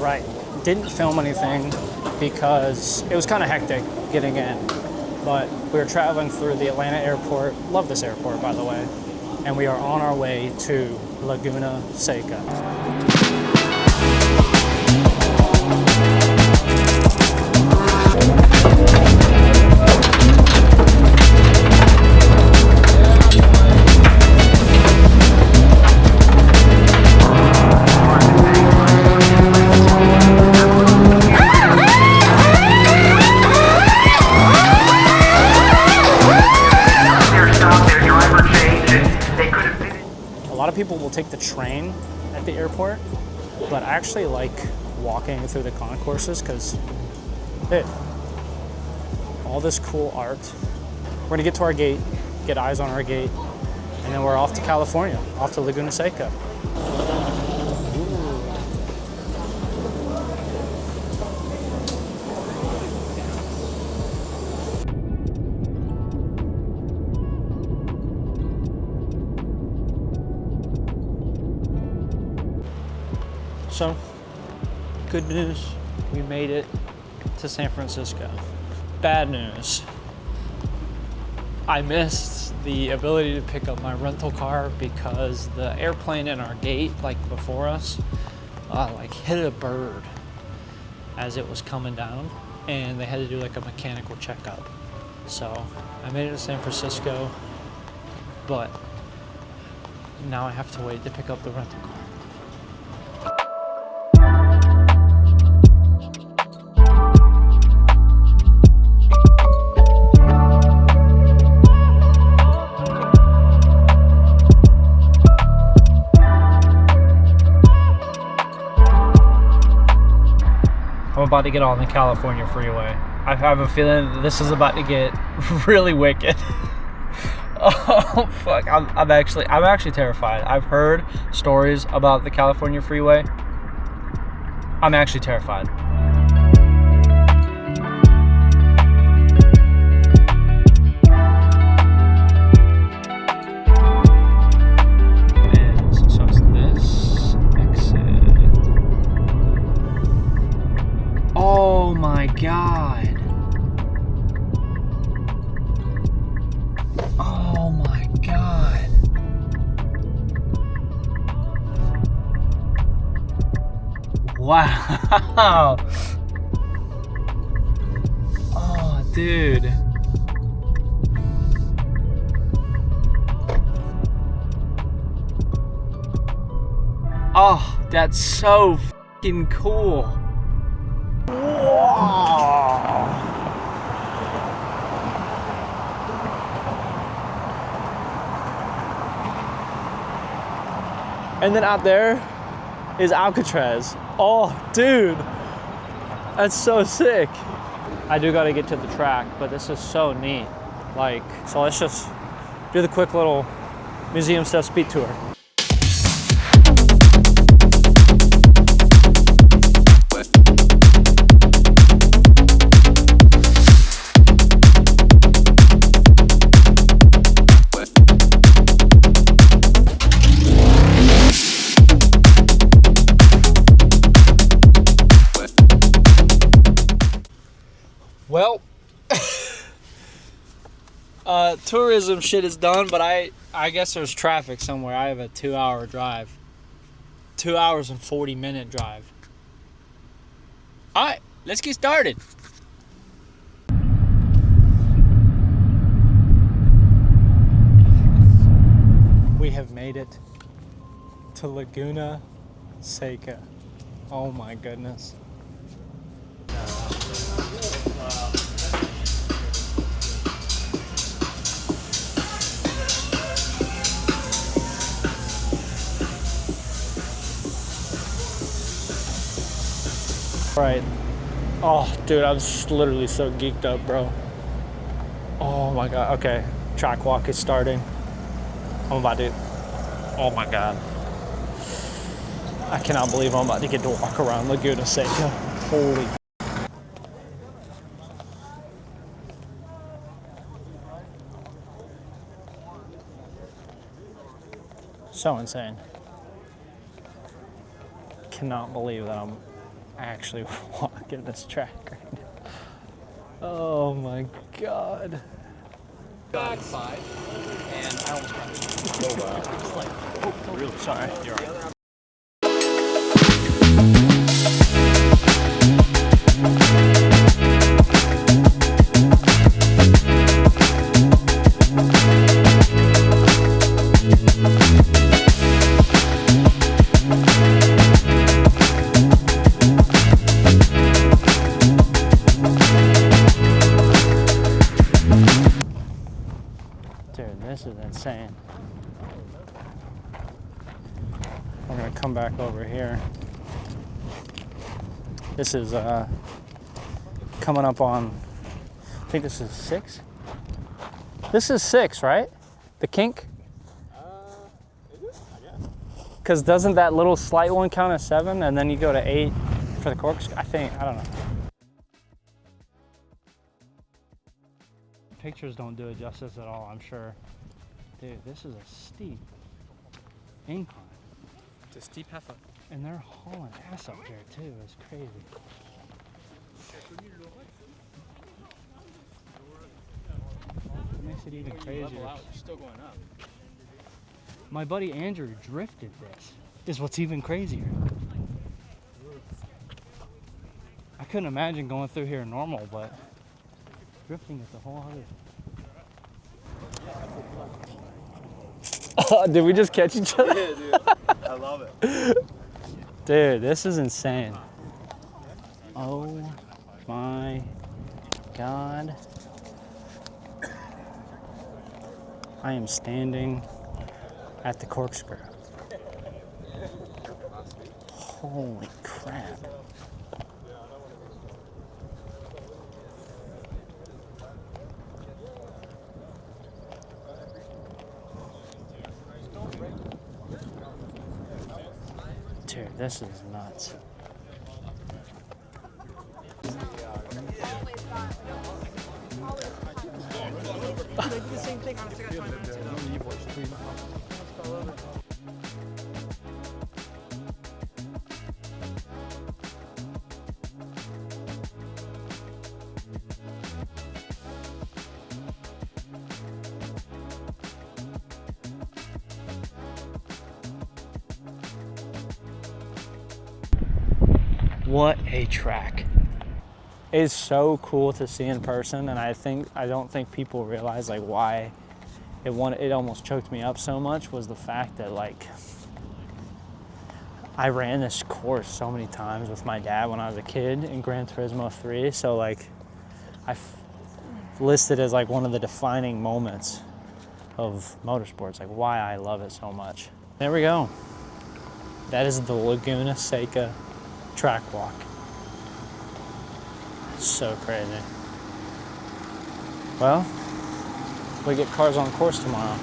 Right. Didn't film anything because it was kind of hectic getting in. But we were traveling through the Atlanta airport. Love this airport, by the way. And we are on our way to Laguna Seca. A lot of people will take the train at the airport, but I actually like walking through the concourses because all this cool art. We're gonna get to our gate, get eyes on our gate, and then we're off to California, off to Laguna Seca. So, good news, we made it to San Francisco. Bad news, I missed the ability to pick up my rental car because the airplane in our gate, like before us, like hit a bird as it was coming down, and they had to do like a mechanical checkup. So I made it to San Francisco, but now I have to wait to pick up the rental car. I'm about to get on the California freeway. I have a feeling that this is about to get really wicked. Oh fuck! I'm actually terrified. I've heard stories about the California freeway. I'm actually terrified. Oh my god. Oh my god. Wow. Oh, dude. Oh, that's so fucking cool. Whoa. And then out there is Alcatraz. Oh, dude, that's so sick. I do gotta get to the track, but this is so neat. Like, so let's just do the quick little museum stuff speed tour. Well, tourism shit is done, but I guess there's traffic somewhere. I have a 2-hour drive. 2 hours and 40-minute drive. All right, let's get started. We have made it to Laguna Seca. Oh my goodness. All right. Oh, dude, I was literally so geeked up, bro. Oh my god. Okay, track walk is starting. I'm about to. Oh my god. I cannot believe I'm about to get to walk around Laguna Seca. Holy. So insane. Cannot believe that I'm actually walking this track right now. Oh my God. Back 5, and I almost crashed. Oh wow. It's like, oh, Really? Sorry. You're right. Dude, this is insane. We're gonna come back over here. This is coming up on, I think this is 6? This is 6, right? The kink? Is it? I guess. Because doesn't that little slight one count as 7 and then you go to 8 for the corkscrew? I think, I don't know. Pictures don't do it justice at all, I'm sure. Dude, this is a steep incline. It's a steep heifer. And they're hauling ass up here too, it's crazy. It makes it even crazier. You're still going up. My buddy Andrew drifted this, is what's even crazier. I couldn't imagine going through here normal, but drifting is a whole other. Did we just catch each other? Yeah, dude. I love it. Dude, this is insane. Oh my God. I am standing at the corkscrew. Holy crap. Dude, this is nuts. The same thing, honestly, I got 5 minutes ago. What a track. It's so cool to see in person, and I don't think people realize like why it almost choked me up so much was the fact that like I ran this course so many times with my dad when I was a kid in Gran Turismo 3, so like listed as like one of the defining moments of motorsports, like why I love it so much. There we go. That is the Laguna Seca track walk. It's so crazy. Well, we get cars on course tomorrow.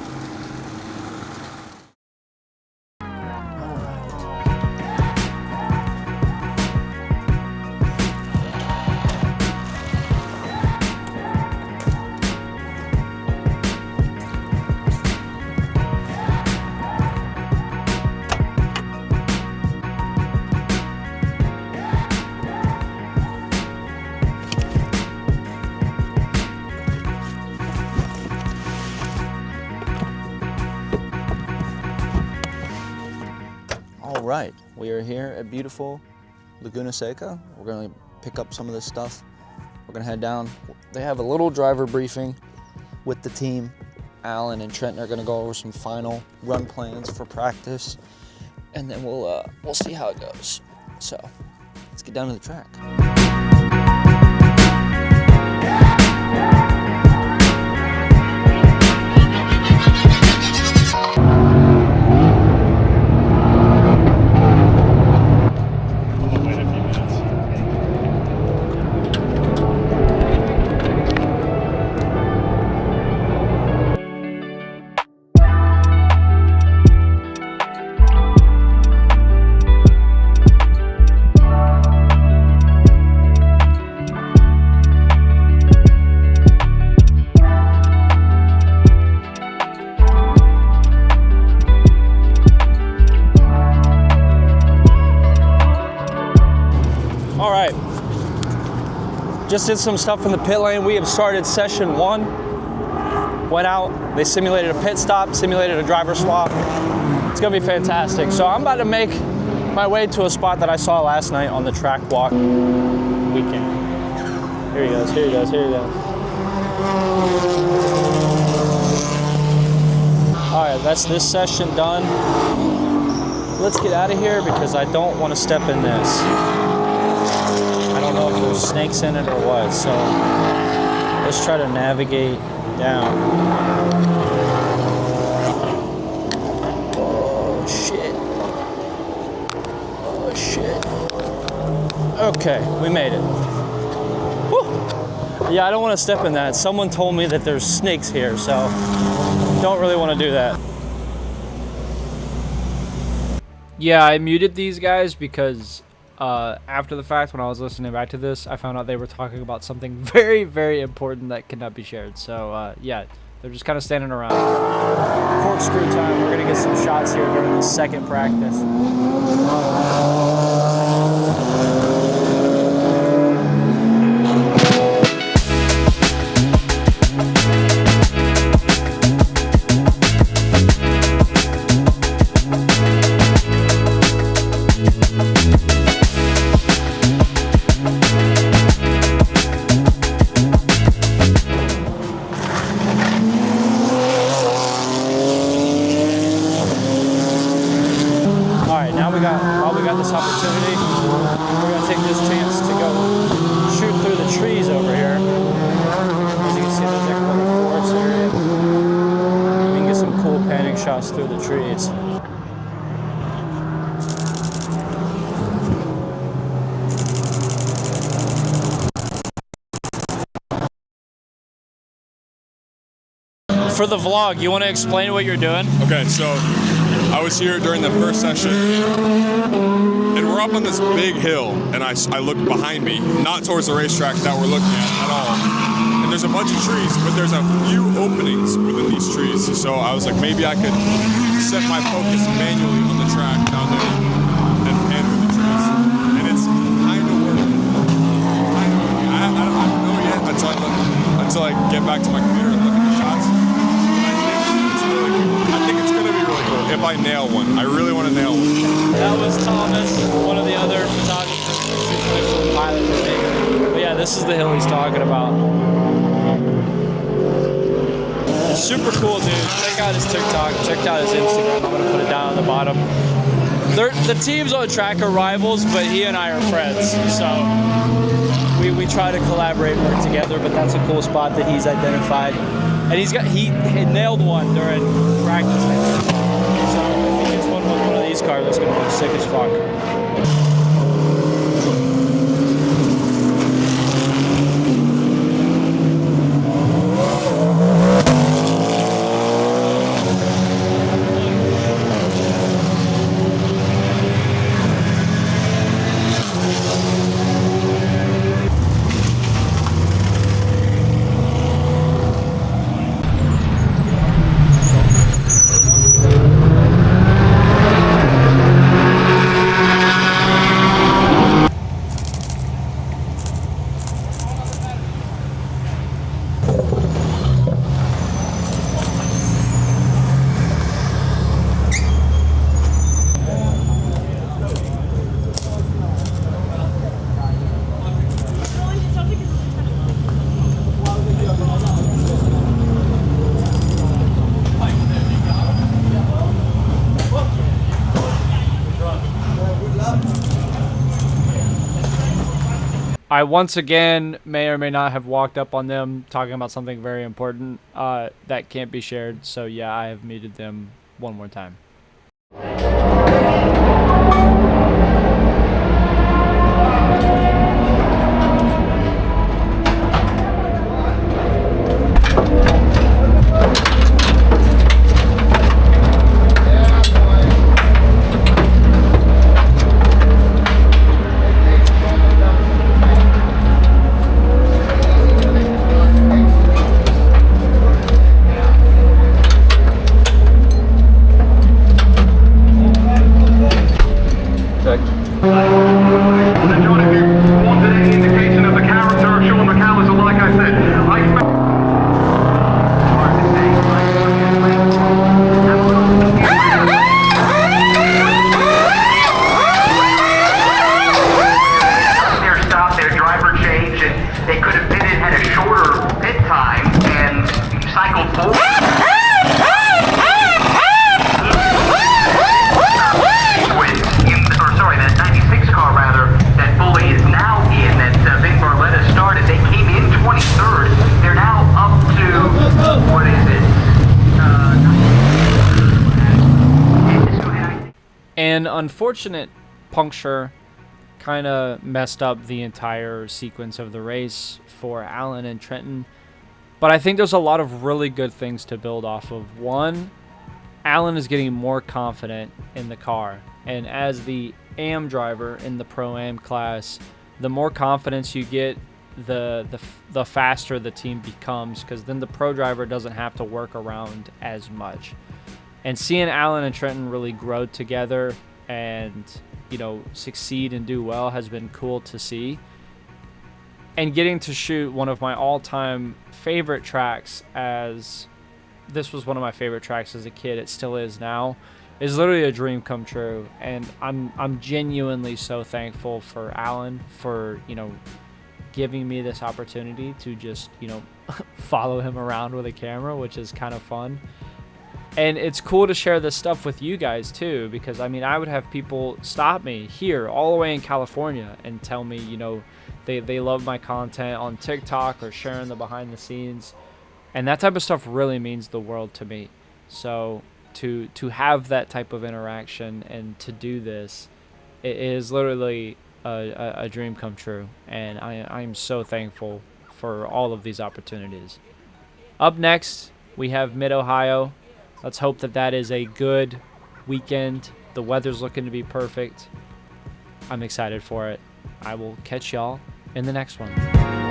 All right, we are here at beautiful Laguna Seca. We're gonna pick up some of this stuff. We're gonna head down. They have a little driver briefing with the team. Alan and Trenton are gonna go over some final run plans for practice, and then we'll see how it goes. So let's get down to the track. All right. Just did some stuff in the pit lane. We have started session 1. Went out, they simulated a pit stop, simulated a driver swap. It's gonna be fantastic. So I'm about to make my way to a spot that I saw last night on the track walk weekend. Here he goes, here he goes, here he goes. All right, that's this session done. Let's get out of here because I don't want to step in this. I don't know if there's snakes in it or what, so let's try to navigate down. Oh shit. Oh shit. Okay, we made it. Whew. Yeah, I don't want to step in that. Someone told me that there's snakes here, so don't really want to do that. Yeah, I muted these guys because after the fact, when I was listening back to this, I found out they were talking about something very, very important that cannot be shared. So, yeah, they're just kind of standing around. Corkscrew time. We're going to get some shots here during the second practice. Opportunity. We're going to take this chance to go shoot through the trees over here. As you can see, there's like a little forest area. We can get some cool panning shots through the trees. For the vlog, you want to explain what you're doing? Okay, so I was here during the first session, and we're up on this big hill, and I looked behind me, not towards the racetrack that we're looking at all. And there's a bunch of trees, but there's a few openings within these trees. So I was like, maybe I could set my focus manually on the track down there and pan through the trees. And it's kind of working. I don't know yet until I get back to my computer and look at the shots. I think it's going to be really cool if I nail one. I really want to nail one. That was Thomas, one of the other photographers who's the pilot for me. But yeah, this is the hill he's talking about. Super cool, dude. Check out his TikTok. Check out his Instagram. I'm going to put it down on the bottom. The teams on the track are rivals, but he and I are friends. So we try to collaborate and work together, but that's a cool spot that he's identified. And he nailed one during practice. So if he gets one with one of these cars, that's gonna be sick as fuck. I once again may or may not have walked up on them talking about something very important that can't be shared. So yeah, I have muted them one more time. An unfortunate puncture kind of messed up the entire sequence of the race for Alan and Trenton. But I think there's a lot of really good things to build off of. One, Alan is getting more confident in the car. And as the AM driver in the Pro-Am class, the more confidence you get, the faster the team becomes, because then the pro driver doesn't have to work around as much. And seeing Alan and Trenton really grow together and, you know, succeed and do well has been cool to see. And getting to shoot one of my all-time favorite tracks, as this was one of my favorite tracks as a kid, it still is now, is literally a dream come true. And I'm genuinely so thankful for Alan for, you know, giving me this opportunity to just, you know, follow him around with a camera, which is kind of fun. And it's cool to share this stuff with you guys too, because I mean, I would have people stop me here all the way in California and tell me, you know, they love my content on TikTok or sharing the behind the scenes. And that type of stuff really means the world to me. So to have that type of interaction and to do this, it is literally a dream come true. And I'm so thankful for all of these opportunities. Up next, we have Mid-Ohio. Let's hope that that is a good weekend. The weather's looking to be perfect. I'm excited for it. I will catch y'all in the next one.